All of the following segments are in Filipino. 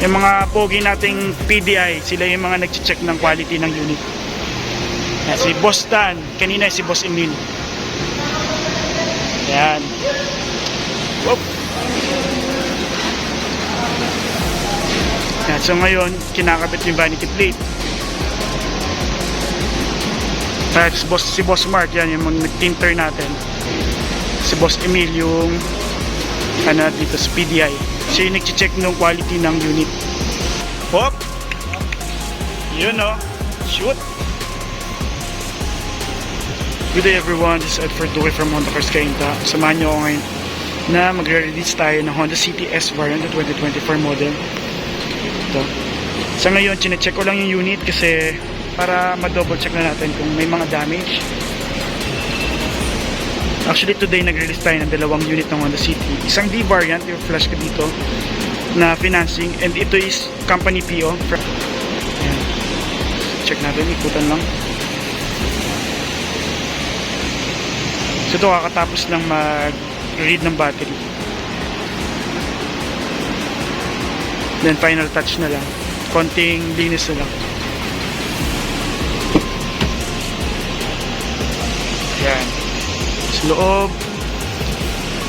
Yung mga pogi nating PDI, sila yung mga nag-check ng quality ng unit. Yan, si Boss Dan, kanina si Boss Emil. Yan. Whoop. Yan, so ngayon, kinakabit yung vanity plate. At si Boss Mark, yan yung nag-tinter natin. Si Boss Emil yung dito sa PDI. Siya yung nag-check ng quality ng unit. Hop! Yun o. Shoot! Good day everyone, this is Edford Duque from Honda Cars Cainta. Samahan nyo ako ngayon na magre-release tayo ng Honda City S variant 2024 model. Ito. Sa ngayon, chinecheck ko lang yung unit kasi para ma-double check na natin kung may mga damage. Actually today nag-release tayo ng dalawang unit ng Honda City. Isang D variant, yung flash ko dito na financing, and ito is company PO. Ayan. Check natin, ikutan lang. So ito kakatapos lang mag-read ng battery. Then final touch na lang. Konting linis na lang. Yan. Sa loob,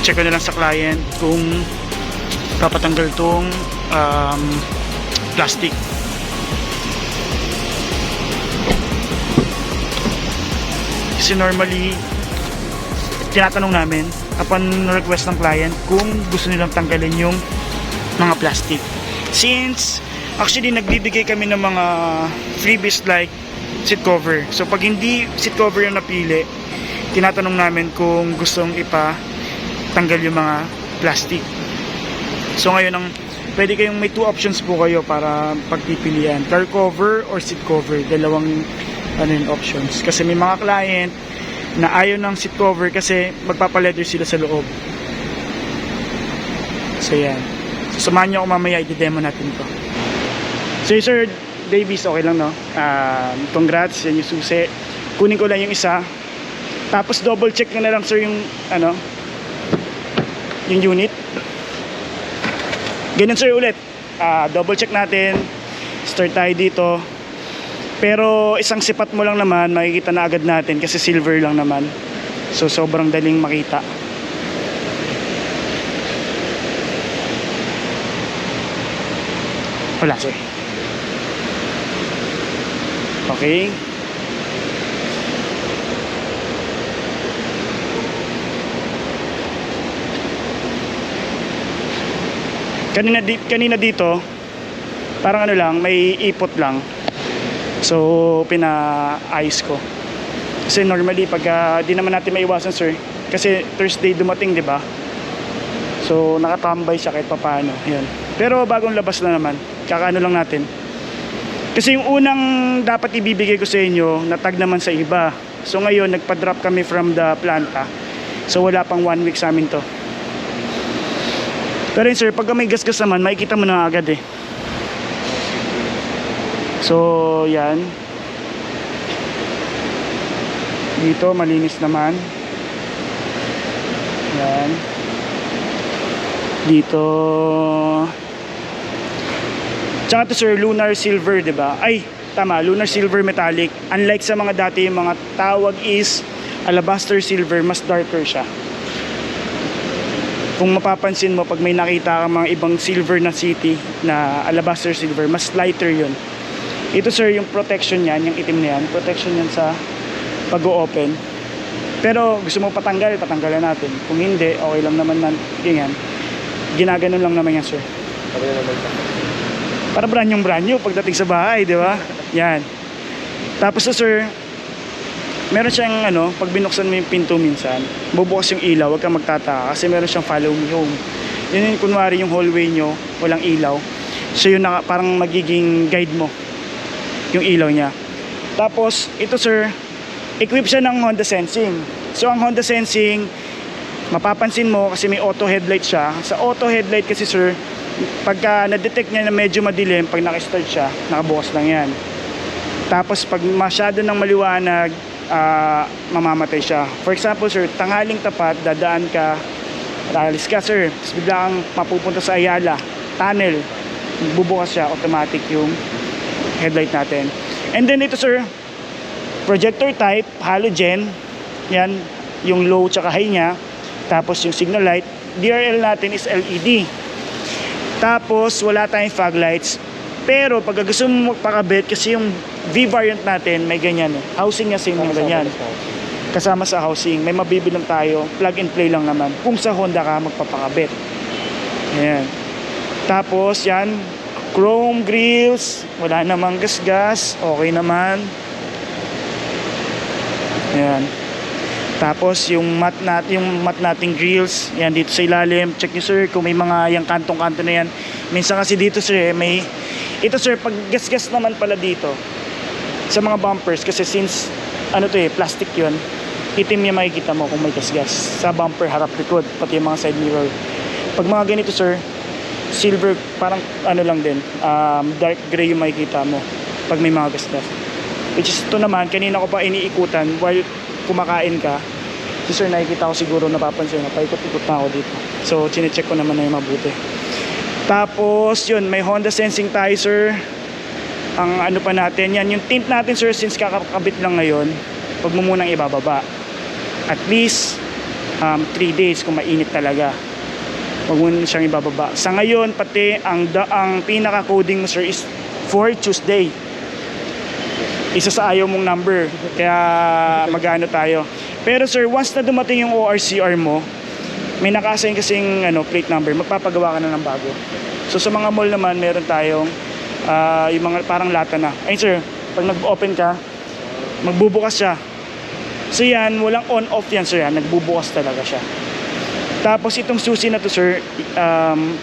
check ko na lang sa client kung papatanggal itong plastic. Kasi normally tinatanong namin upon request ng client kung gusto nilang tanggalin yung mga plastic. Since actually nagbibigay kami ng mga freebies like seat cover. So pag hindi seat cover yung napili, tinatanong namin kung gustong ipatanggal yung mga plastic. So ngayon pwede kayong may two options po kayo para pagpipilian. Car cover or seat cover. Dalawang options. Kasi may mga client na ayaw ng seat cover kasi magpapaleather sila sa loob. So yan. So samahan nyo ako mamaya, i-demo natin ito. So Sir Davis, okay lang no? Congrats, yan yung susi. Kunin ko lang yung isa. Tapos double check na lang sir yung yung unit. Ganyan sir ulit. Double check natin. Start tayo dito. Pero isang sipat mo lang naman, makikita na agad natin kasi silver lang naman. So sobrang daling makita. Wala sir. Okay. Kanina dito, parang lang, may ipot lang. So, pina-ayos ko. Kasi normally, pag di naman natin maiwasan, sir. Kasi Thursday dumating, di ba? So, nakatambay siya kahit papaano. Yan. Pero bagong labas na naman. Kakaano lang natin. Kasi yung unang dapat ibibigay ko sa inyo, natag naman sa iba. So, ngayon, nagpa-drop kami from the planta. So, wala pang 1 week sa amin to. Pero yun, sir, pag may gasgas naman, makikita mo na agad eh. So, yan. Dito, malinis naman. Yan. Dito. Tsaka to sir, lunar silver, diba? Ay, tama, lunar silver metallic. Unlike sa mga dati, yung mga tawag is alabaster silver, mas darker siya. Kung mapapansin mo, pag may nakita kang mga ibang silver na city, na alabaster silver, mas lighter yun. Ito sir, yung protection yan, yung itim na yan, protection yan sa pag-o-open. Pero gusto mo patanggal, patanggalan natin. Kung hindi, okay lang naman yan. Ginaganon lang naman yan sir. Para brand new pagdating sa bahay, di ba? Yan. Tapos sir, meron siyang pag binuksan mo yung pinto minsan, bubukas yung ilaw, huwag kang magtataka kasi meron siyang follow me home. Yun yung kunwari yung hallway nyo, walang ilaw. So yun parang magiging guide mo yung ilaw niya. Tapos ito sir, equip siya ng Honda Sensing. So ang Honda Sensing, mapapansin mo kasi may auto headlight siya. Sa auto headlight kasi sir, pagka na-detect niya na medyo madilim, pag naka-start siya, nakabukas lang yan. Tapos pag masyado ng maliwanag, mamamatay siya. For example sir, tanghaling tapat, dadaan ka, alis ka sir, bigla kang mapupunta sa Ayala tunnel, bubukas siya, automatic yung headlight natin. And then ito sir, projector type, halogen. Yan, yung low tsaka high niya. Tapos yung signal light. DRL natin is LED. Tapos wala tayong fog lights. Pero pag gusto mo magpakabit, kasi yung V variant natin may ganyan. Housing niya same yung ganyan. Kasama sa housing, may mabibilang tayo, plug and play lang naman kung sa Honda ka magpapakabit. Ayan. Tapos yan, chrome grills, wala namang gasgas, okay naman. Ayan. Tapos yung mat nating grills, yan dito sa ilalim. Check nyo sir kung may mga yung kantong-kanto na yan. Minsan kasi dito sir, ito sir, pag gasgas naman pala dito sa mga bumpers, kasi since plastic yun, itim yung makikita mo kung may gasgas sa bumper, harap, likod, pati yung mga side mirror. Pag mga ganito sir, silver, parang lang din, dark gray yung makikita mo pag may mga gasgas. Which is ito naman, kanina ko pa iniikutan while kumakain ka. Si sir, nakikita ko siguro, napapansin na paikot-ikot na ako dito. So chinecheck ko naman na yung mabuti. Tapos yun, may Honda Sensing tayo sir. Ang pa natin, yan yung tint natin sir, since kakakabit lang ngayon, huwag mo munang ibababa. At least 3 days kung mainit talaga, huwag mo siyang ibababa. Sa ngayon pati ang pinaka coding mo sir is for Tuesday. Isa sa ayaw mong number, kaya magano tayo. Pero sir, once na dumating yung ORCR mo, may naka-assign kasing plate number, magpapagawa ka na ng bago. So sa mga mall naman, meron tayong yung mga parang lata na. Ayun sir, pag nag-open ka, magbubukas siya. So yan, walang on-off yan sir, yan. Nagbubukas talaga siya. Tapos itong susi na to sir,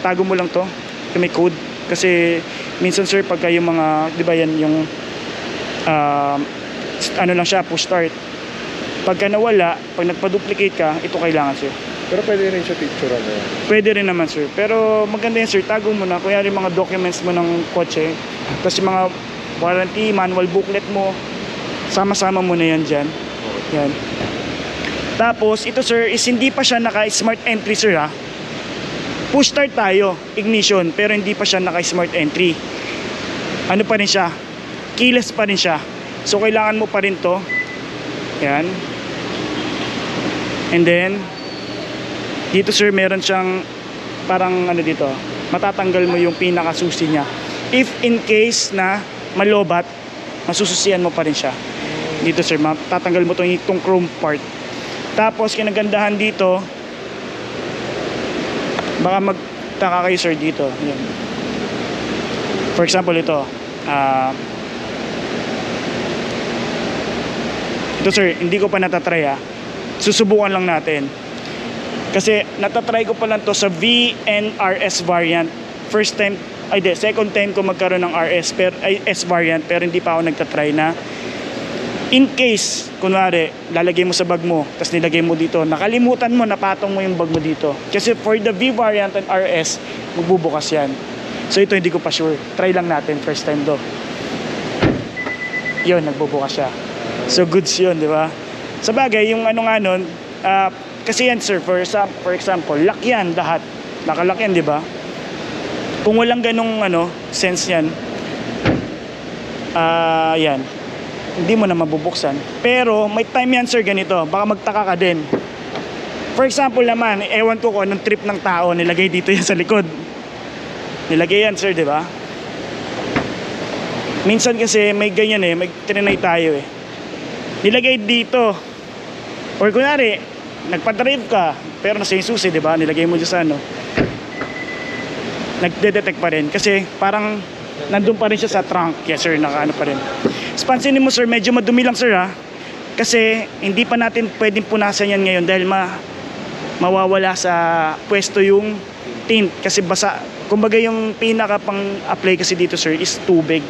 tago mo lang to, may code. Kasi minsan sir, pagka yung mga, di ba yan, yung lang siya, push start. Pagka nawala, pag nagpa-duplicate ka, ito kailangan sir. Pero pwede rin siya picture Pwede rin naman sir. Pero maganda yan sir, tago mo na. Kaya yung mga documents mo ng kotse, tapos yung mga warranty, manual booklet mo, sama-sama mo na yan dyan. Yan. Tapos ito sir is hindi pa siya naka smart entry sir ha. Push start tayo, ignition, pero hindi pa siya naka smart entry. Ano pa rin siya? Keyless pa rin siya. So kailangan mo pa rin to. Yan. And then dito sir meron siyang parang dito, matatanggal mo yung pinaka susi niya. If in case na malobat, masususian mo pa rin siya. Dito sir, matatanggal mo itong chrome part. Tapos kinagandahan dito, baka magtaka kayo sir dito. Yan. For example ito, ito sir, hindi ko pa natatry ha. Susubukan lang natin. Kasi natatry ko pa lang to sa VNRS variant. Second time ko magkaroon ng S variant, pero hindi pa ako nagtatry na. In case, kunwari, lalagay mo sa bag mo, tapos nilagay mo dito, nakalimutan mo, napatong mo yung bag mo dito. Kasi for the V variant and RS, magbubukas yan. So ito hindi ko pa sure. Try lang natin, first time do. Yun, nagbubukas siya. So goods yun, di ba? Sa bagay, yung kasi yan sir, for example, lock yan lahat. Nakalock yan, di ba? Kung walang ganong sense yan, yan, hindi mo na mabubuksan. Pero may time yan sir, ganito, baka magtaka ka din. For example naman, ewan ko kung anong trip ng tao, nilagay dito yan sa likod. Nilagay yan sir, di ba? Minsan kasi may ganyan may trinay tayo nilagay dito. Or kunwari, nagpa-drive ka, pero nasa yung susi, di ba? Nilagay mo dyan sa nagde-detect pa rin. Kasi parang nandun pa rin siya sa trunk. Yes sir, nakaano pa rin. Pansinin mo sir, medyo madumi lang sir ha. Kasi hindi pa natin pwedeng punasan yan ngayon dahil mawawala sa pwesto yung tint. Kasi basa, kumbaga yung pinaka pang apply kasi dito sir is tubig.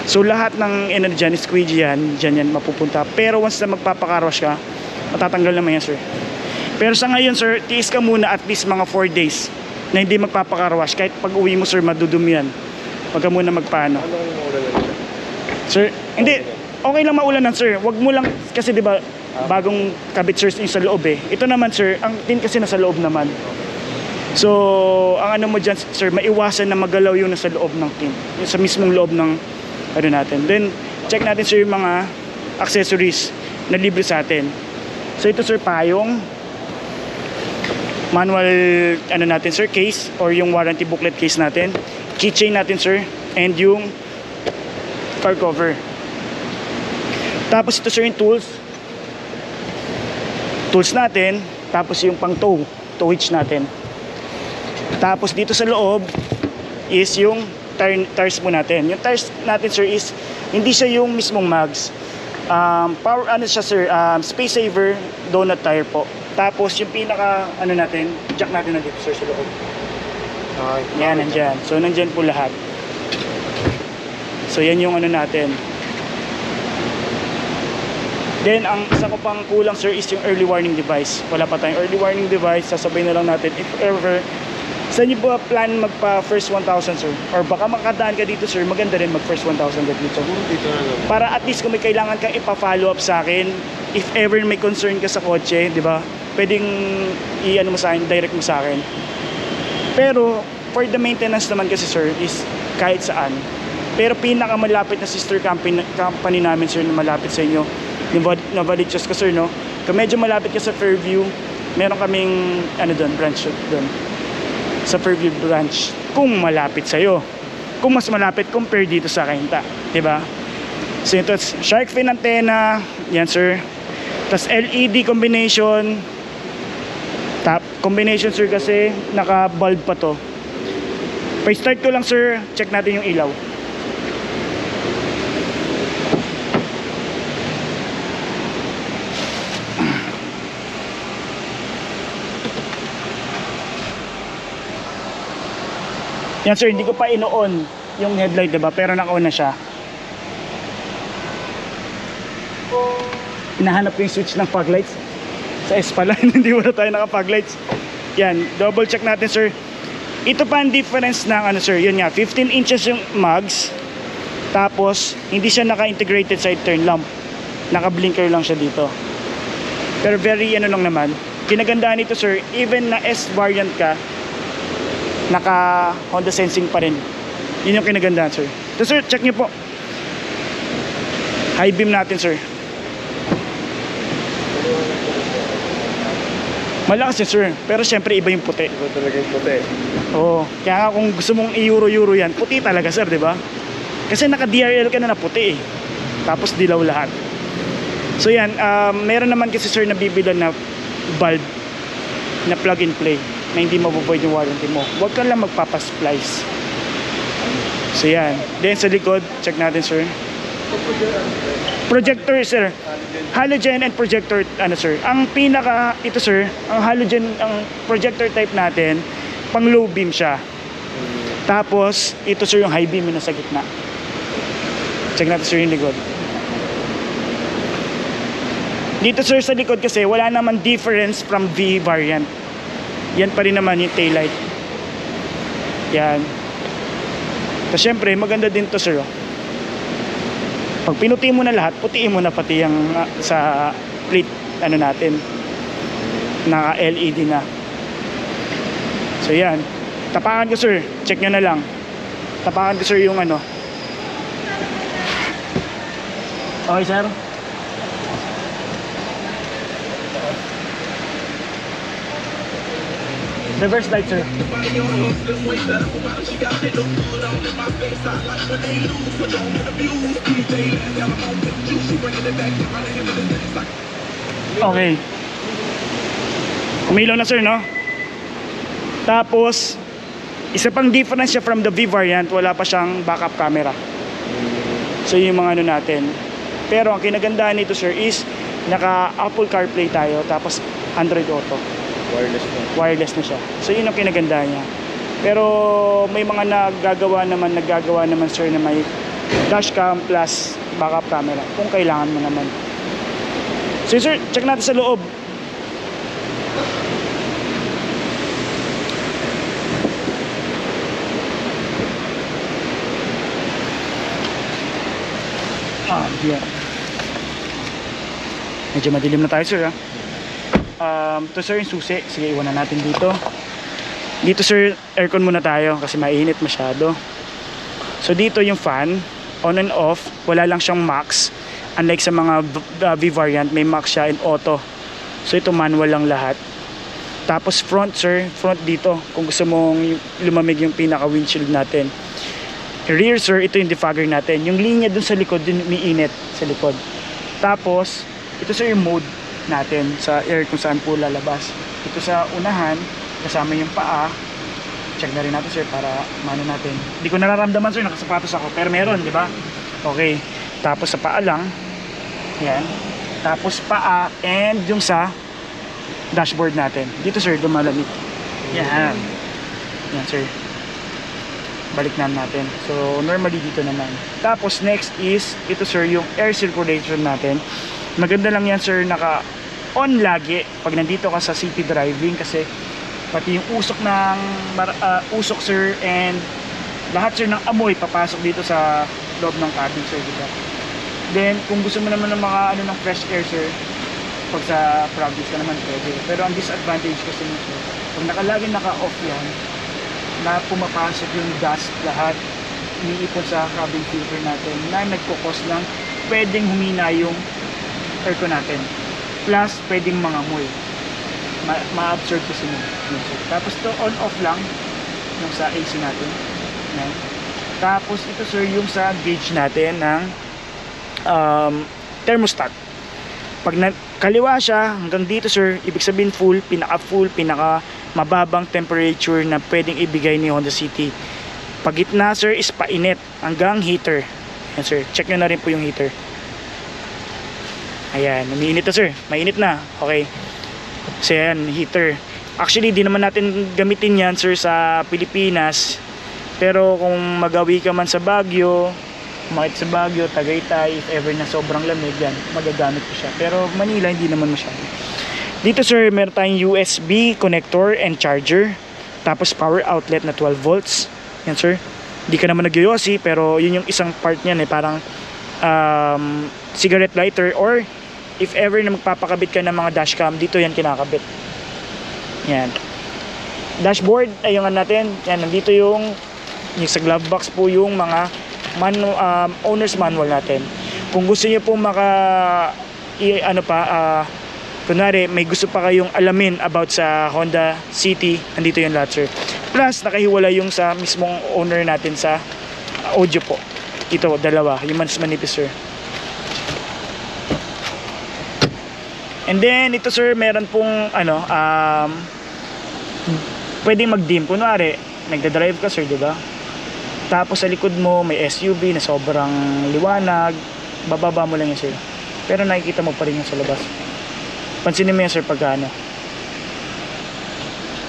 So lahat ng energy yan, squeegee yan, dyan yan mapupunta. Pero once na magpapakarwash ka, matatanggal naman yan sir. Pero sa ngayon sir, tiis ka muna at least mga 4 days na hindi magpapakarwash. Kahit pag uwi mo sir, madudumi yan. Huwag ka muna magpaano. Sir, hindi, okay lang maulanan sir. Huwag mo lang, kasi di ba bagong kabit sir yung sa loob Ito naman sir, ang tin kasi nasa loob naman. So, ang ano mo dyan, sir, maiwasan na magalaw yung nasa loob ng tin. Yung sa mismong loob ng ano natin. Then, check natin, sir, yung mga accessories na libre sa atin. So, ito, sir, payong, manual, ano natin, sir, case, or yung warranty booklet case natin, keychain natin, sir, and yung car cover. Tapos, ito, sir, yung tools natin, tapos yung pang tow hitch natin. Tapos dito sa loob is yung tires po natin. Yung tires natin, sir, is hindi siya yung mismong mags. Power ano siya, sir, space saver donut tire po. Tapos yung pinaka ano natin, jack natin na dito, sir, sa loob. Yan, nandyan. So nandyan po lahat. So yan yung ano natin. Then, ang isa ko pang kulang, sir, is yung early warning device. Wala pa tayong early warning device. Sasabay na lang natin if ever. Saan nyo ba plan magpa first 1,000, sir? Or baka makadaan ka dito, sir, maganda rin mag first 1,000 ka dito. Dito na lang. Para at least kung may kailangan kang ipa-follow up sa akin, if ever may concern ka sa kotse, di ba? Pwedeng i-ano mo sa akin, direct mo sa akin. Pero, for the maintenance naman kasi, sir, is kahit saan. Pero pinakamalapit na sister company namin, sir, na malapit sa inyo, yung Novaliches ka, sir, no? Kung medyo malapit ka sa Fairview, meron kaming, ano doon, branch doon. Sa Fairview branch, kung malapit sa'yo. Kung mas malapit compare dito sa Kainta, diba? So ito, shark fin antenna, yan, sir. Tapos LED combination. Top combination, sir, kasi naka bulb pa to. Pa-start ko lang, sir, check natin yung ilaw. Yan, sir, hindi ko pa ino-on yung headlight, diba? Pero naka-on na siya. Hinahanap ko yung switch ng fog lights. Sa S pala, hindi wala tayo naka-fog lights. Yan, double check natin, sir. Ito pa ang difference ng ano, sir. Yun nga, 15 inches yung mags. Tapos, hindi siya naka-integrated side turn lamp. Naka-blinker lang siya dito. Pero very ano lang naman. Kinagandaan nito, sir, even na S variant ka, naka Honda Sensing pa rin. Yun yung kinagandaan, sir. So, sir, check nyo po. High beam natin, sir. Malakas yun, sir. Pero syempre iba yung puti. Iba talaga yung puti. Oo. Kaya nga kung gusto mong i-euro yan, puti talaga, sir, di ba? Kasi naka-DRL ka na puti eh. Tapos dilaw lahat. So yan, meron naman kasi, sir, na bibilan na bulb na plug and play na hindi mabuvoid yung warranty mo. Huwag ka lang magpapasplice. So yan. Then sa likod, check natin, sir. Projector, sir. Halogen and projector, ano, sir. Ang pinaka, ito, sir, ang halogen, ang projector type natin, pang low beam siya. Tapos, ito, sir, yung high beam yung nasa gitna. Check natin, sir, yung likod. Dito, sir, sa likod kasi, wala naman difference from V variant. Yan pa rin naman yung taillight. Yan. Tapos syempre, maganda din to, sir. Pag pinuti mo na lahat, putiin mo na pati yung sa plate, ano natin. Naka LED na. So yan. Tapakan ko, sir. Check nyo na lang. Tapakan ko, sir, yung ano. Okay, sir. Reverse light, sir. Okay. Umilaw na, sir, no? Tapos, isa pang difference siya from the V variant, wala pa siyang backup camera. So, yung mga ano natin. Pero, ang kinagandaan nito, sir, is naka Apple CarPlay tayo, tapos Android Auto. Wireless na siya. So yun ang kinaganda niya. Pero may mga naggagawa naman, sir, na may dashcam plus backup camera kung kailangan mo naman. So sir, check natin sa loob. Yeah. Medyo madilim na tayo, sir, ha? Ito, sir, yung susi. Sige, iwan na natin dito. Dito sir, aircon muna tayo kasi mainit masyado. So dito yung fan, on and off, wala lang siyang max. Unlike sa mga V variant, may max siya and auto. So ito manual lang lahat. Tapos front sir, front dito kung gusto mong lumamig yung pinaka windshield natin. Rear sir, ito yung defogger natin. Yung linya dun sa likod, dun umiinit sa likod. Tapos, ito sir yung mode natin sa air kung saan po lalabas. Ito sa unahan, kasama yung paa. Check na rin natin sir para mano natin. Hindi ko nararamdaman sir, nakasapatos ako. Pero meron, di ba? Okay. Tapos sa paa lang. Yan. Tapos paa and yung sa dashboard natin. Dito sir, dumalamig. Yan. Yan sir. Balik na natin. So normally dito naman. Tapos next is ito sir yung air circulation natin. Maganda lang yan sir, naka on lagi pag nandito ka sa city driving kasi pati yung usok ng usok sir and lahat sir ng amoy papasok dito sa loob ng cabin sir, diba? Then kung gusto mo naman ng mga ano ng fresh air sir, pag sa province ka naman pwede. Pero ang disadvantage kasi nito, pag nakalaging naka-off yan, na pumapasok yung dust lahat, umiipon sa cabin filter natin na nagkukos ng pwedeng humina yung aircon natin. Plus, pwedeng mangamoy. Ma-absorb kasi nun. Tapos to on-off lang yung sa AC natin. Yan. Tapos ito sir yung sa gauge natin ng thermostat. Pag kaliwa siya hanggang dito sir, ibig sabihin full, pinaka mababang temperature na pwedeng ibigay ni Honda City. Pag gitna sir is painit hanggang heater. Yan sir, check nyo na rin po yung heater. Ayan, umiinit na sir, mainit na. Okay, so yan, heater. Actually di naman natin gamitin yan sir sa Pilipinas, pero kung magawi ka man sa Baguio, kumakit sa Baguio, Tagaytay, if ever na sobrang lamig yan, magagamit ko siya. Pero Manila hindi naman masyado. Dito sir, meron tayong USB connector and charger. Tapos power outlet na 12 volts. Yan sir. Hindi ka naman nag-yoyosi, pero yun yung isang part niyan eh, parang cigarette lighter, or if ever na magpapakabit ka ng mga dashcam, dito yan kinakabit. Yan. Dashboard, ay yung natin. Yan, nandito yung sa glove box po yung mga owner's manual natin. Kung gusto niyo po kunwari may gusto pa kayong alamin about sa Honda City, nandito yung lahat sir. Plus nakahiwala yung sa mismong owner natin sa audio po. Ito dalawa, yung mas manipis sir. And then ito sir, meron pong pwedeng mag-dim. Kunwari nagda-drive ka sir, diba? Tapos sa likod mo may SUV na sobrang liwanag, bababa mo lang yun sir, pero nakikita mo pa rin yung sa labas. Pansinin mo yan sir pagka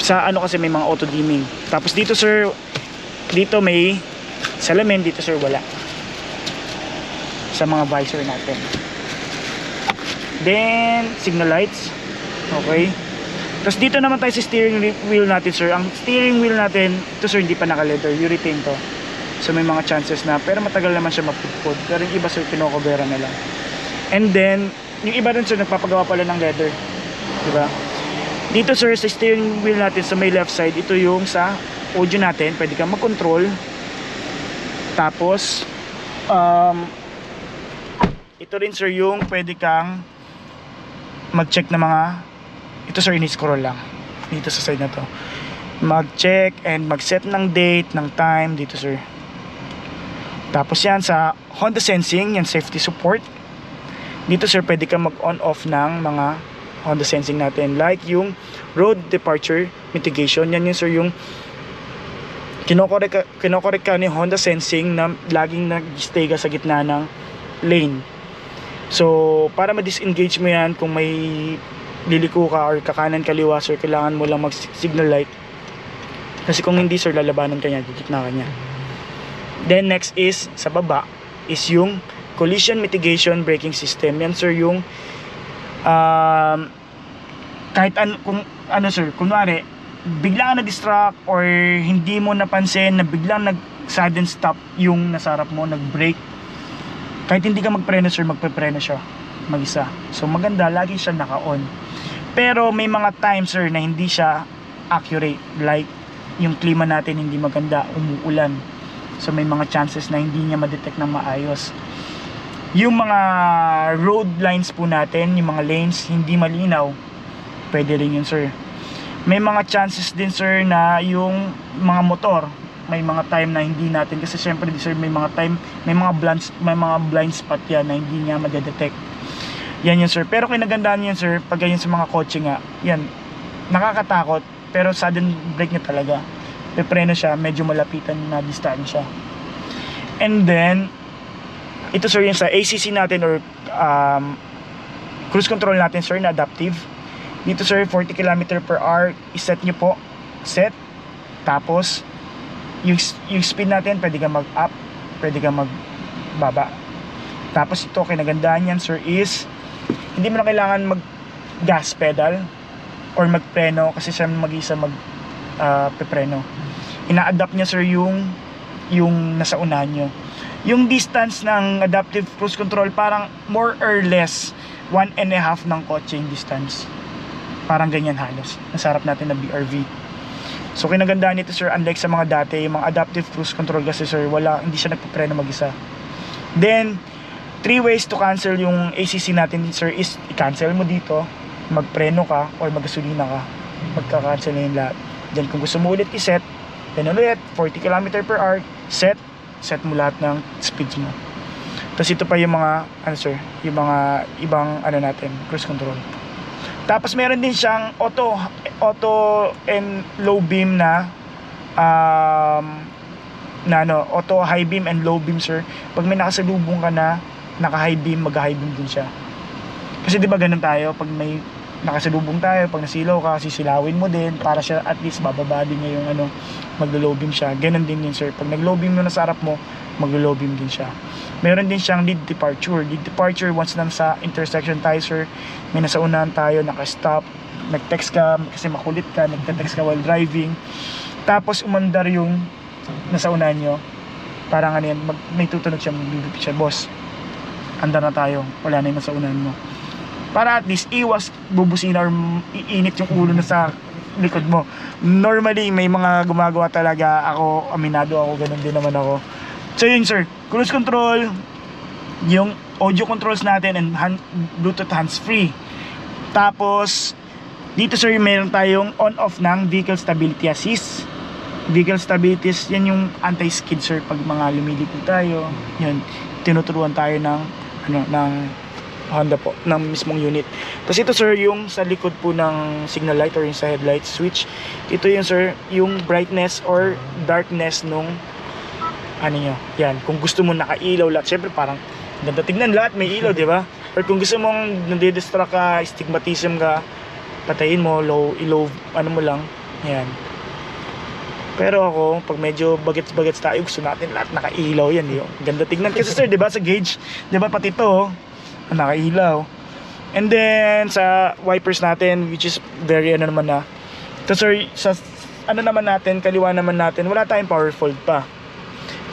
sa kasi may mga auto dimming. Tapos dito sir, dito may salamin, dito sir wala sa mga visor natin. Then signal lights. Okay. Tapos dito naman tayo sa steering wheel natin sir. Ang steering wheel natin, ito sir hindi pa naka-leather, urethane to. So may mga chances na, pero matagal naman siya mapudpud. Pero yung iba sir, pinokobera na lang. And then yung iba rin sir, nagpapagawa pala ng leather, diba? Dito sir, sa steering wheel natin sa may left side, ito yung sa audio natin, pwede kang mag-control. Tapos ito rin sir yung pwede kang mag-check na mga, ito sir, ini-scroll lang dito sa side na to, mag-check and mag-set ng date, ng time dito sir. Tapos yan sa Honda Sensing, yan safety support. Dito sir, pwede ka mag-on-off ng mga Honda Sensing natin, like yung road departure mitigation. Yan yun sir, yung kinokorek ka ni Honda Sensing na laging nag-stay ka sa gitna ng lane. So para ma-disengage mo yan, kung may liliko ka or kakanan kaliwa sir, kailangan mo lang mag-signal light, kasi kung hindi sir, lalabanan ka niya, gitna ka niya. Then next is sa baba is yung collision mitigation braking system. Yan sir yung kahit kung sir, kunwari biglang na-distract or hindi mo napansin na biglang nag-sudden stop yung nasa harap mo, nag-brake, kahit hindi ka magpreno sir, magpe-preno siya mag-isa. So maganda, lagi siya naka-on. Pero may mga times sir na hindi siya accurate, like yung klima natin hindi maganda, umuulan. So may mga chances na hindi niya ma-detect ng maayos. Yung mga road lines po natin, yung mga lanes hindi malinaw, pwede rin yun sir. May mga chances din sir na yung mga motor, may mga time na hindi natin, kasi syempre sir may mga time, may mga blind spot yan na hindi niya ma-detect. Yan yun sir. Pero kinagandaan yan sir, pag ganyan sa mga kotse nga, yan, nakakatakot, pero sudden brake niya talaga. Pepreno siya, medyo malapitan na distansya. And then, ito sir yung sa ACC natin or cruise control natin sir na adaptive. Dito sir, 40 km/h, iset nyo po, set. Tapos, yung speed natin, pwede ka mag-up, pwede ka mag-baba. Tapos ito, kinagandaan yan sir is, hindi mo na kailangan mag gas pedal or magpreno kasi siya mag-isa pepreno. Ina-adapt niya sir yung nasa unahan nyo. Yung distance ng adaptive cruise control parang more or less 1.5 ng kotse yung distance. Parang ganyan halos. Nasa harap natin na BRV. So kinagandaan nito sir, unlike sa mga dati, yung mga adaptive cruise control kasi sir, hindi siya nagpepreno mag-isa. Then 3 ways to cancel yung ACC natin sir is i-cancel mo dito, magpreno ka, or maggasolina ka. Magka-cancel na yung lahat. Then kung gusto mo ulit i-set, then ulit 40 km/h, set mo lahat ng speeds mo. Tapos ito pa yung mga yung mga ibang natin, cruise control. Tapos meron din siyang auto and low beam na auto high beam and low beam sir. Pag may nakasalubong ka na naka-high beam, mag-high beam din siya. Kasi 'di ba ganun tayo, pag may nakasalubong tayo, pag nasilaw ka, sisilawin mo din para siya at least bababa din niya yung maglo-low beam siya. Ganun din yun sir. Pag nag-low beam mo na sa harap mo, maglo-low beam din siya. Meron din siyang lead departure. Lead departure, once na sa intersection tayo sir, may nasa unahan tayo, naka-stop, nag-text ka kasi makulit ka, nagte-text ka while driving. Tapos umandar yung nasa unahan nyo. Parang may tutunog siya, magbibip siya, boss, andar na tayo, wala na yung nasa unahan mo. Para at least iwas bubusina or iinit yung ulo na sa likod mo. Normally may mga gumagawa talaga, ako aminado ako, ganun din naman ako. So yun sir, cruise control, yung audio controls natin and Bluetooth hands-free. Tapos dito sir, meron tayong on-off ng vehicle stability assist. Vehicle stability assist, yan yung anti-skid sir, pag mga lumiliko tayo, yun, tinuturuan tayo ng Honda po, ng mismong unit. Tapos ito sir, yung sa likod po ng signal light or yung sa headlight switch, ito yung sir, yung brightness or darkness nung nyo, yan, kung gusto mo nakailaw lahat, syempre parang ganda tignan lahat, may ilaw, di ba? Or kung gusto mong nadidistract ka, stigmatism ka, patayin mo, ilaw, mo lang, yan. Pero ako, pag medyo bagets-bagets tayo, gusto natin lahat nakailaw yan, di ba? Ganda tignan kasi sir, di ba, sa gauge, di ba, pati to, nakailaw. And then sa wipers natin, which is very naman na. So sir, sa naman natin, kaliwa naman natin, wala tayong power fold pa.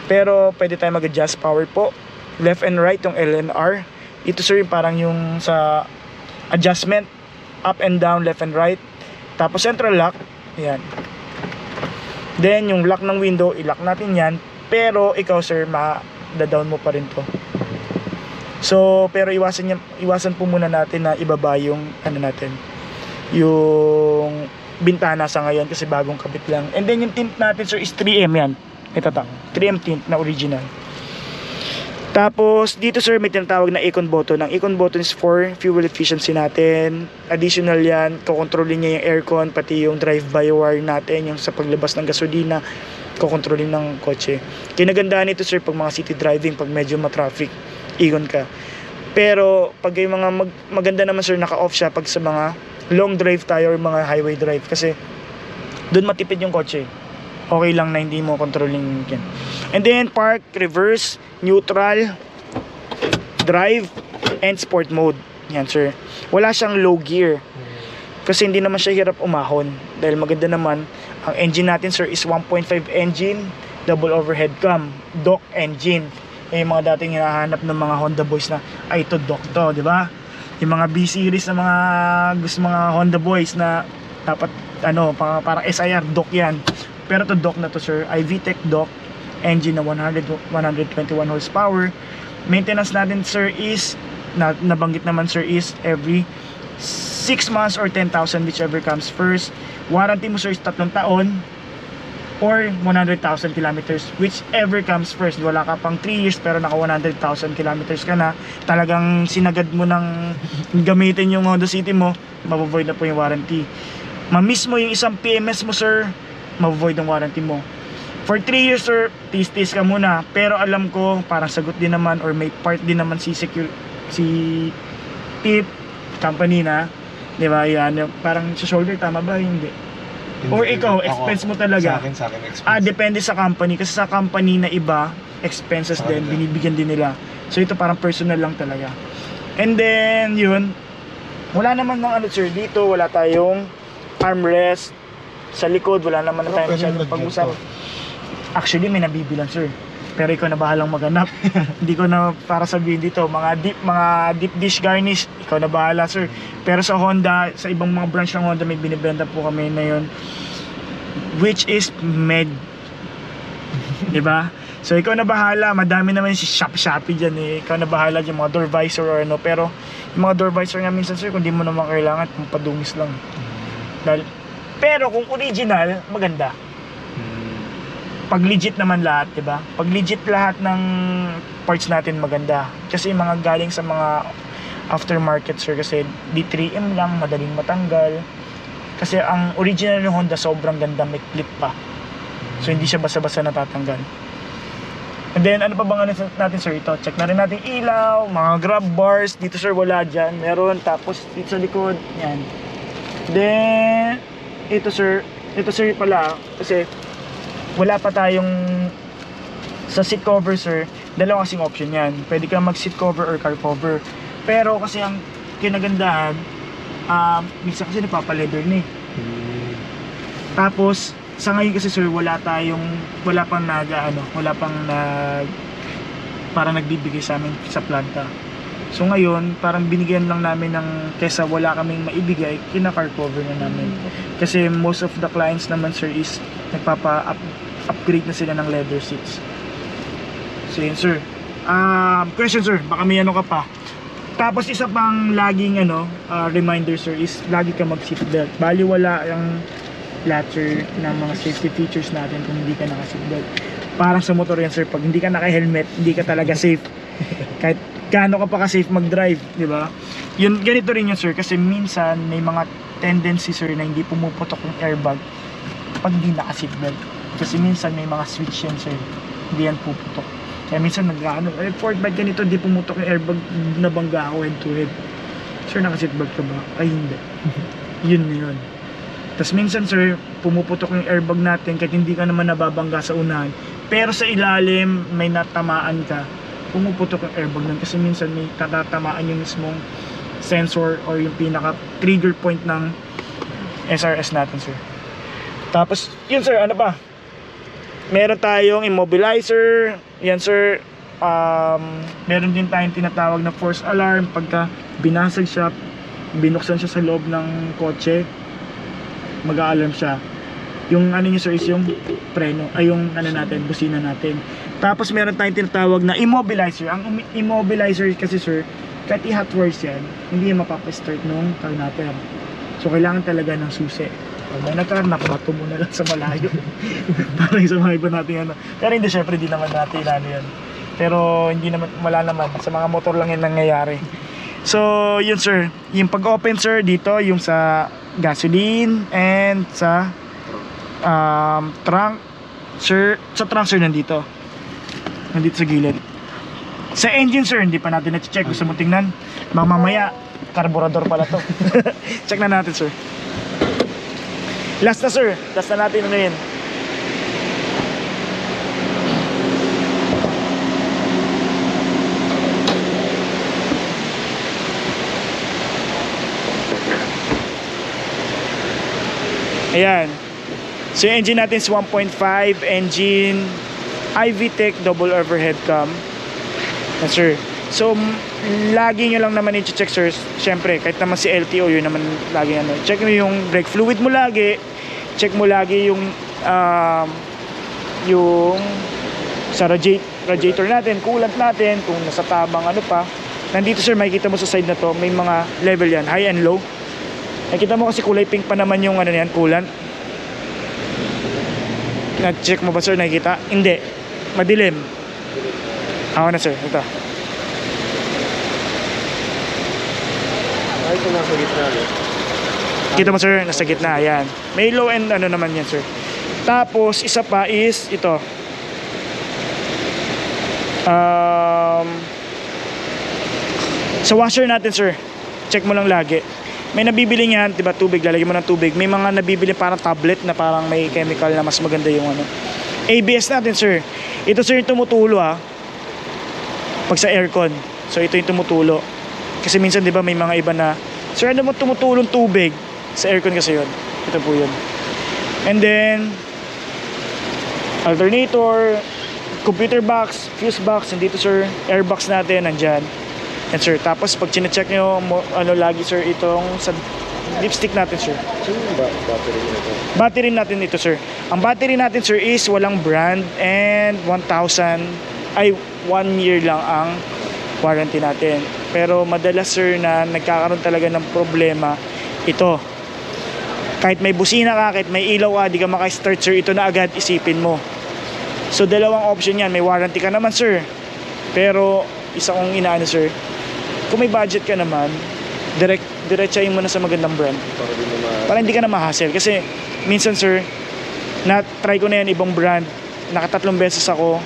Pero pwede tayong mag-adjust power po. Left and right yung L and R. Ito sir, parang yung sa adjustment, up and down, left and right. Tapos central lock, ayan. Then yung lock ng window, i-lock natin yan. Pero ikaw sir, ma-down mo pa rin to. So, pero iwasan po muna natin na ibaba yung natin, yung bintana sa ngayon kasi bagong kabit lang. And then yung tint natin sir is 3M yan. Ito 3M tint na original. Tapos dito sir, may tinatawag na icon button. Ang icon button is for fuel efficiency natin. Additional yan, kukontrolin niya yung aircon, pati yung drive-by wire natin, yung sa paglabas ng gasolina, kukontrolin ng kotse. Kinagandaan nito sir, pag mga city driving, pag medyo matraffic, ikon ka. Pero pag yung mga maganda naman sir, naka-off siya pag sa mga long drive tayo or mga highway drive kasi doon matipid yung kotse. Okay lang na hindi mo controlling yan. And then park, reverse, neutral, drive, and sport mode. Yan sir. Wala siyang low gear kasi hindi naman siya hirap umahon dahil maganda naman. Ang engine natin sir is 1.5 engine, double overhead cam, dock engine. Yung mga dating hinahanap ng mga Honda boys na ay ito dock to, di ba? Yung mga B-series na mga Honda boys na dapat parang SIR dock yan. Pero to dock na to sir, iVTEC dock, engine na 121 horsepower. Maintenance natin sir is, nabanggit naman sir, is every 6 months or 10,000 whichever comes first. Warranty mo sir is 3 taon or 100,000 kilometers whichever comes first. Wala ka pang 3 years pero naka 100,000 kilometers ka na, talagang sinagad mo ng gamitin yung Honda City mo, mavovoid na po yung warranty. Ma-miss mo yung isang PMS mo sir, mavovoid ang warranty mo. For 3 years sir, tis-tis ka muna, pero alam ko parang sagot din naman or may part din naman si PIP company na, di ba? Yan, parang sa shoulder, tama ba? Hindi. Or ikaw, expense mo talaga. Sa akin expense. Depende sa company. Kasi sa company na iba, expenses din, binibigyan din nila. So ito parang personal lang talaga. And then, yun, wala naman ng ano sir, dito wala tayong armrest. Sa likod, wala naman na tayo masyadong pag-usap. Actually, may nabibilang sir. Pero ikaw na bahalang maghanap. Hindi ko na para sabihin dito, mga deep dish garnish, ikaw na bahala sir. Pero sa Honda, sa ibang mga branch ng Honda, may binibenta po kami na yun, which is med. Diba? So ikaw na bahala, madami naman si Shopee dyan eh. Ikaw na bahala dyan, mga door visor or ano. Pero yung mga door visor nga minsan sir, kung di mo naman kailangan, kung padungis lang. Pero kung original, maganda. Pag legit naman lahat, 'di ba? Pag legit lahat ng parts natin maganda. Kasi mga galing sa mga aftermarket sir, kasi D3M lang, madaling matanggal. Kasi ang original ng Honda sobrang ganda, may clip pa. So hindi siya basa-basa natatanggal. And then ano pa bang ano natin sir, ito? Check na rin natin ilaw, mga grab bars, dito sir wala diyan. Meron, tapos dito sa likod, yan. Then ito sir pala kasi wala pa tayong sa seat cover sir, dalawang kasing option yan. Pwede kang mag seat cover or car cover. Pero kasi ang kinagandahan, minsan kasi napapaleather na eh. Tapos sa ngayon kasi sir, wala pang parang nagbibigay sa amin sa planta. So ngayon, parang binigyan lang namin ng, kesa wala kaming maibigay, kina-car cover na namin. Kasi most of the clients naman sir is upgrade na sila ng leather seats. So yun sir. Question sir, baka may ano ka pa. Tapos isa pang laging reminder sir is lagi ka mag seatbelt. Bali wala yung latcher ng mga safety features natin kung hindi ka naka seatbelt. Parang sa motor yan sir, pag hindi ka naka helmet, hindi ka talaga safe. Kahit gaano ka pa ka-safe mag-drive, di ba? Yun, ganito rin yun sir, kasi minsan may mga tendency sir na hindi pumuputok yung airbag pag hindi naka-seatbelt. Kasi minsan may mga switch yan sir, hindi yan puputok. Kaya minsan report bike ganito, hindi pumutok yung airbag, nabangga ako head to head. Sir, naka-seatbelt ka ba? Ay hindi. Yun na yun. Tapos minsan sir, pumuputok yung airbag natin kahit hindi ka naman nababangga sa unahan, pero sa ilalim may natamaan ka, pumuputok ang airbag nun kasi minsan may tatatamaan yung mismong sensor or yung pinaka trigger point ng SRS natin sir. Tapos yun sir, ano pa, meron tayong immobilizer yan sir. Meron din tayong tinatawag na force alarm pagka binasag siya, binuksan siya sa loob ng kotse, mag-a-alarm siya. Yung ano niya sir is yung preno, ay yung ano natin, busina natin. Tapos meron tayong tinatawag na immobilizer. Ang immobilizer kasi sir, kahit i-hot works yan, hindi yan mapapastart nung car natin. So kailangan talaga ng susi. Pag may nag-car, nakabato mo na lang sa malayo. Parang sa mga iba natin ano. Pero hindi, syempre di naman natin ano yan. Pero hindi naman, wala naman. Sa mga motor lang yan nangyayari. So yun sir, yung pag-open sir dito, yung sa gasoline and sa trunk sir, sa trunk sir nandito sa gilid. Sa engine sir, hindi pa natin na-check. Gusto mo tingnan? Mamaya, carburetor pala to. Check na natin sir. Last na sir, last na natin ano yun. Ayan. So yung engine natin is 1.5 engine, iVTEC double overhead cam. Yes sir. So lagi nyo lang naman i-check sir. Siyempre kahit naman si LTO, yun naman lagi ano. Check mo yung brake fluid mo lagi. Check mo lagi yung yung sa radiator natin, coolant natin, kung nasa tabang ano pa. Nandito sir, makikita mo sa side na to, may mga level yan, high and low. Nakita mo kasi kulay pink pa naman yung ano yan, coolant. Na-check mo ba sir, nakikita? Hindi, madilim. Ako na sir, ito. Ay, ito nasa gitna. Kita mo sir, nasa gitna, yan. May low and ano naman yan sir. Tapos, isa pa is ito. Sa washer natin sir, check mo lang lagi. May nabibili niyan, diba, tubig, lalagyan mo ng tubig. May mga nabibili parang tablet na parang may chemical na mas maganda yung ano. ABS natin sir. Ito sir yung tumutulo pag sa aircon. So ito yung tumutulo. Kasi minsan diba may mga iba na, sir ano mo tumutulong tubig? Sa aircon kasi yun. Ito po yun. And then alternator, computer box, fuse box, nandito sir, air box natin, nandyan. And sir, tapos pag chinecheck nyo, ano lagi sir, itong sa lipstick natin sir. Sino yung battery nito? Battery natin ito sir. Ang battery natin sir is walang brand and 1,000, ay 1 year lang ang warranty natin. Pero madalas sir na nagkakaroon talaga ng problema, ito. Kahit may busina ka, kahit may ilaw ka, di ka maka-start sir, ito na agad isipin mo. So dalawang option yan, may warranty ka naman sir. Pero isa kong inaano sir, kung may budget ka naman, diretsahin mo na sa magandang brand. Para hindi ka na ma-hassle. Kasi minsan sir, na-try ko na yan ibang brand. Nakatatlong beses ako.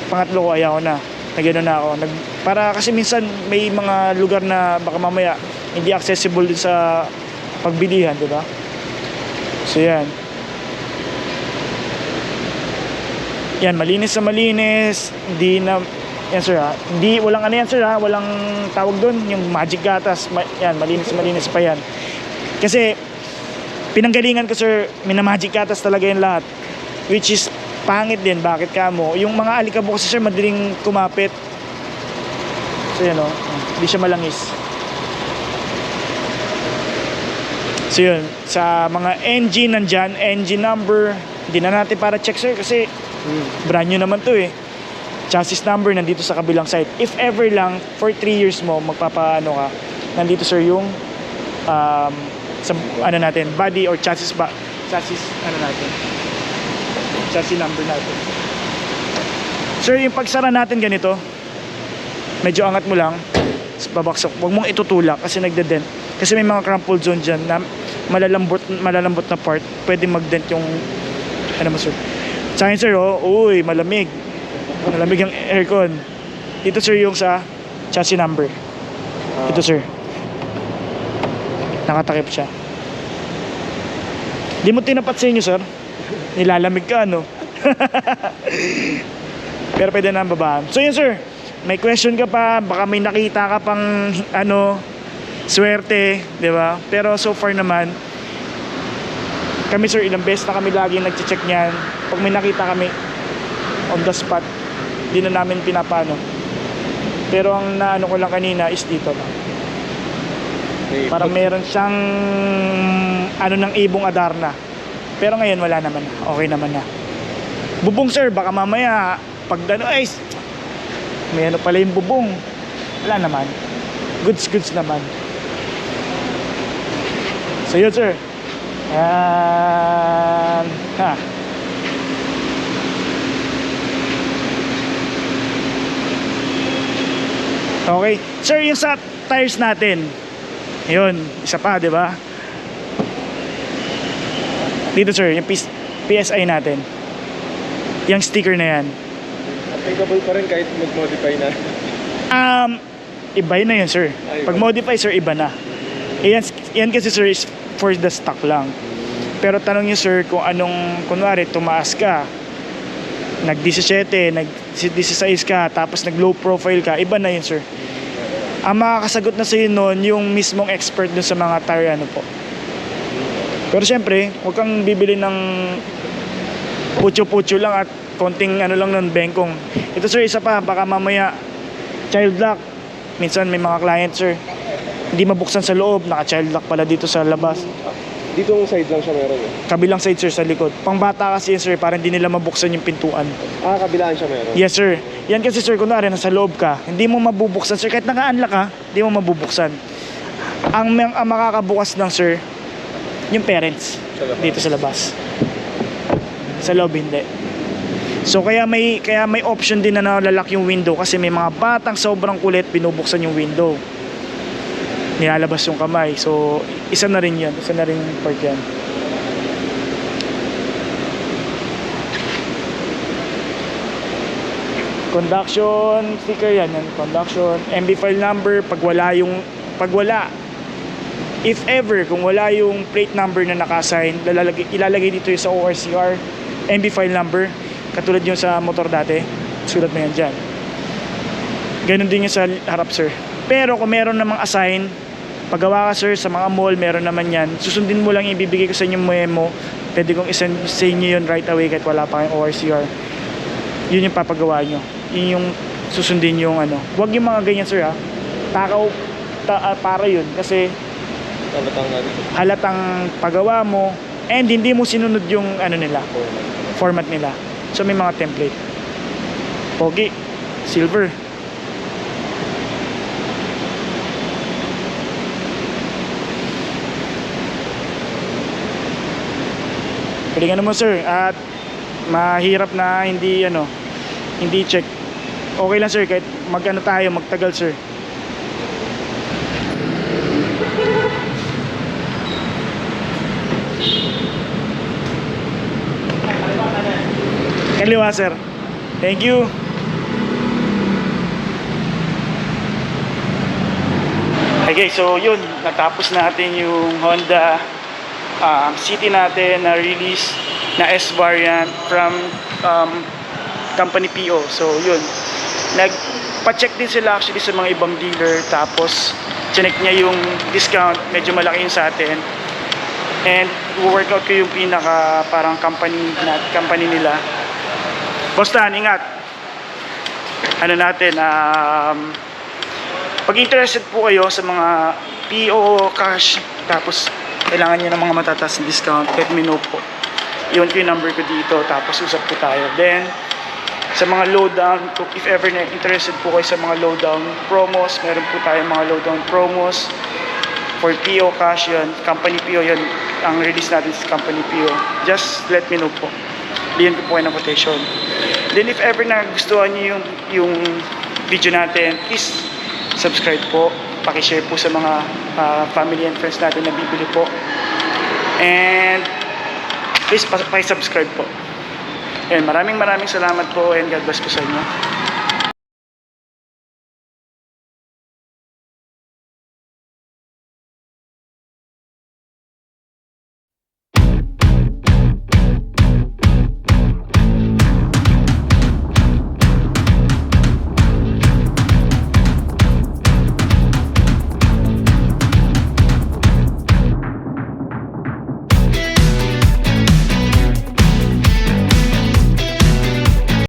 Pangatlo ko ayaw na. Nagano na ako. Para kasi minsan may mga lugar na baka mamaya hindi accessible din sa pagbilihan, di ba? So yan. Yan, malinis na malinis. Hindi na, yan sir ha. Hindi, walang ano yan sir ha. Walang tawag doon. Yung magic gatas. Yan, malinis pa yan. Kasi, pinanggalingan ko sir, minamagic gatas talaga yung lahat. Which is, pangit din. Bakit ka mo? Yung mga alikabok kasi sir, madaling kumapit. So yan o. Hindi siya malangis. So yun. Sa mga engine nandyan, engine number, hindi na natin para check sir kasi brand new naman to eh. Chassis number nandito sa kabilang side. If ever lang for 3 years mo magpapaano ka, nandito sir yung sa ano natin, body or chassis ano natin. Chassis number natin. Sir, yung pagsara natin ganito, medyo angat mo lang, babaksak. Huwag mong itutulak kasi nagde-dent. Kasi may mga crumpled zone dyan na malalambot na part, pwede mag-dent yung ano mo sir. Sa akin sir, uy, malamig. Malamig ang aircon. Dito sir yung sa chassis number. Ito sir. Nakatakip siya. Di mo tinapat sa inyo sir. Nilalamig ka ano. Pero pwede na ang babaan. So yun sir. May question ka pa. Baka may nakita ka pang ano, swerte. Diba? Pero so far naman, kami sir, ilang beses na kami lagi nag-check niyan. Pag may nakita kami on the spot, di na namin pinapano. Pero ang naano ko lang kanina is dito lang. Parang meron siyang ano ng ibong Adarna. Pero ngayon wala naman na. Okay naman na. Bubong sir, baka mamaya pag ay may ano pala yung bubong. Wala naman. Goods naman. So yun sir. Yan. Ha. Okay. Sir, yung sa tires natin. Yun, isa pa, 'di ba? Dito sir, yung PSI natin. Yung sticker na 'yan. Applicable pa rin kahit mag-modify na. Iba na 'yun, sir. Pag modify sir, iba na. Yan kasi sir is for the stock lang. Pero tanong niyo sir kung anong kunwari tumaas ka, nag-17, nag-16 ka, tapos nag-low profile ka, iba na 'yun sir. Ang makakasagot na sa iyo noon yung mismong expert dun sa mga tire ano po. Pero syempre, huwag kang bibili ng putyo-putyo lang at konting ano lang nun, bengkong. Ito sir, isa pa, baka mamaya child lock. Minsan may mga client sir, hindi mabuksan sa loob, naka child lock pala dito sa labas. Dito yung side lang siya meron eh. Kabilang side sir sa likod. Pangbata kasi yun sir, para hindi nila mabuksan yung pintuan. Kabilaan siya meron. Yes sir. Yan kasi sir, kunwari nasa loob ka, hindi mo mabubuksan sir. Kahit naka-unlock ka, hindi mo mabubuksan. Ang makakabukas lang sir, yung parents. Sa labas. Dito sa labas. Sa loob hindi. So kaya may option din na nalalak yung window kasi may mga batang sobrang kulit binubuksan yung window. Nilalabas yung kamay. So isa na rin yan. Isa na rin yung part yan. Conduction sticker yan. Conduction. MB file number. Pag wala. If ever, kung wala yung plate number na naka-assign, ilalagay dito yung sa ORCR. MB file number. Katulad yung sa motor dati. Sulat mo yan dyan. Ganun din yung sa harap sir. Pero kung meron namang assign, paggawa ka sir sa mga mall, meron naman yan. Susundin mo lang, ibibigay ko sa inyo memo. Pwede kong isend sa inyo yun right away kahit wala pa kayong ORCR. Yun yung papagawa nyo. Yun yung susundin yung ano. Huwag yung mga ganyan sir ha. Takaw para yun kasi halatang pagawa mo and hindi mo sinunod yung ano nila, format nila. So may mga template. Pogi, silver. Galingan mo sir at mahirap na hindi check. Okay lang sir kahit magtagal sir. Kaliwa sir. Thank you. Okay, so yun, natapos natin yung Honda City natin na release na S variant from company PO. So yun, nagpa-check din sila actually sa mga ibang dealer, tapos chinek niya yung discount, medyo malaki yun sa atin, and workout ko yung pinaka parang company nila. Basta ingat. Ano natin, pag interested po kayo sa mga PO cash, tapos kailangan nyo ng mga matataas na discount, let me know po. Yun yung number ko dito, tapos usap po tayo. Then, sa mga lowdown, if ever na interested po kayo sa mga lowdown promos, meron po tayong mga lowdown promos for PO cash yun, company PO yun, ang release natin sa company PO. Just let me know po. Liyan ko po kayo ng quotation. Then if ever na gustuhan nyo yung video natin, please subscribe po. Pakishare po sa mga family and friends natin na bibili po. And please pakisubscribe po. And maraming salamat po and God bless po sa inyo.